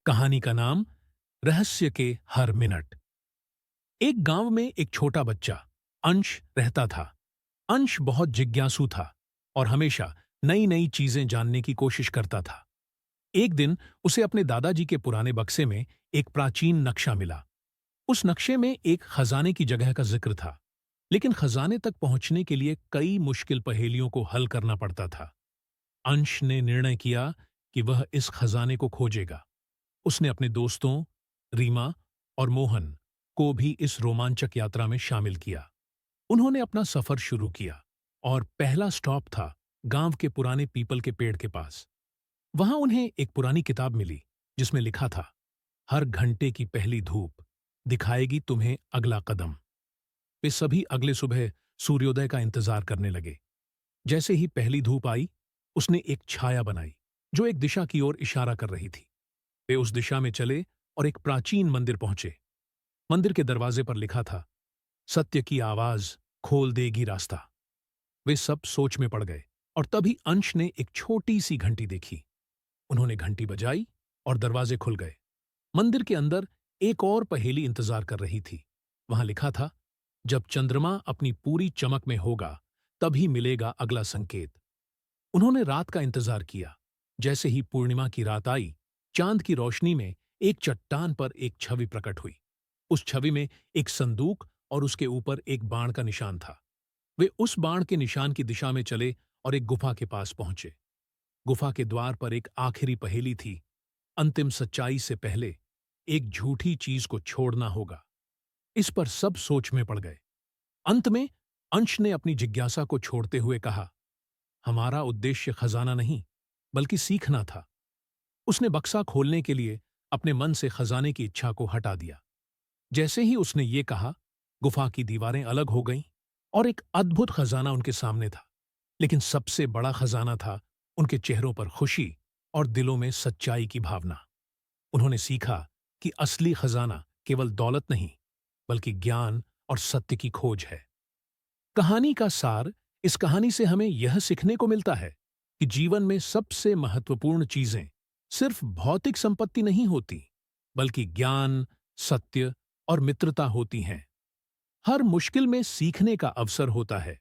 कहानी का नाम रहस्य के हर मिनट। एक गांव में एक छोटा बच्चा अंश रहता था। अंश बहुत जिज्ञासु था और हमेशा नई नई चीजें जानने की कोशिश करता था। एक दिन उसे अपने दादाजी के पुराने बक्से में एक प्राचीन नक्शा मिला। उस नक्शे में एक खजाने की जगह का जिक्र था, लेकिन खजाने तक पहुंचने के लिए कई मुश्किल पहेलियों को हल करना पड़ता था। अंश ने निर्णय किया कि वह इस खजाने को खोजेगा। उसने अपने दोस्तों रीमा और मोहन को भी इस रोमांचक यात्रा में शामिल किया। उन्होंने अपना सफर शुरू किया और पहला स्टॉप था गांव के पुराने पीपल के पेड़ के पास। वहां उन्हें एक पुरानी किताब मिली जिसमें लिखा था, हर घंटे की पहली धूप दिखाएगी तुम्हें अगला कदम। वे सभी अगले सुबह सूर्योदय का इंतजार करने लगे। जैसे ही पहली धूप आई, उसने एक छाया बनाई जो एक दिशा की ओर इशारा कर रही थी। वे उस दिशा में चले और एक प्राचीन मंदिर पहुंचे। मंदिर के दरवाजे पर लिखा था, सत्य की आवाज खोल देगी रास्ता। वे सब सोच में पड़ गए और तभी अंश ने एक छोटी सी घंटी देखी। उन्होंने घंटी बजाई और दरवाजे खुल गए। मंदिर के अंदर एक और पहेली इंतजार कर रही थी। वहां लिखा था, जब चंद्रमा अपनी पूरी चमक में होगा तभी मिलेगा अगला संकेत। उन्होंने रात का इंतजार किया। जैसे ही पूर्णिमा की रात आई, चांद की रोशनी में एक चट्टान पर एक छवि प्रकट हुई। उस छवि में एक संदूक और उसके ऊपर एक बाण का निशान था। वे उस बाण के निशान की दिशा में चले और एक गुफा के पास पहुंचे। गुफा के द्वार पर एक आखिरी पहेली थी, अंतिम सच्चाई से पहले एक झूठी चीज को छोड़ना होगा। इस पर सब सोच में पड़ गए। अंत में अंश ने अपनी जिज्ञासा को छोड़ते हुए कहा, हमारा उद्देश्य खजाना नहीं बल्कि सीखना था। उसने बक्सा खोलने के लिए अपने मन से खजाने की इच्छा को हटा दिया। जैसे ही उसने ये कहा, गुफा की दीवारें अलग हो गईं और एक अद्भुत खजाना उनके सामने था। लेकिन सबसे बड़ा खजाना था उनके चेहरों पर खुशी और दिलों में सच्चाई की भावना। उन्होंने सीखा कि असली खजाना केवल दौलत नहीं बल्कि ज्ञान और सत्य की खोज है। कहानी का सार, इस कहानी से हमें यह सीखने को मिलता है कि जीवन में सबसे महत्वपूर्ण चीजें सिर्फ भौतिक संपत्ति नहीं होती, बल्कि ज्ञान, सत्य और मित्रता होती हैं। हर मुश्किल में सीखने का अवसर होता है,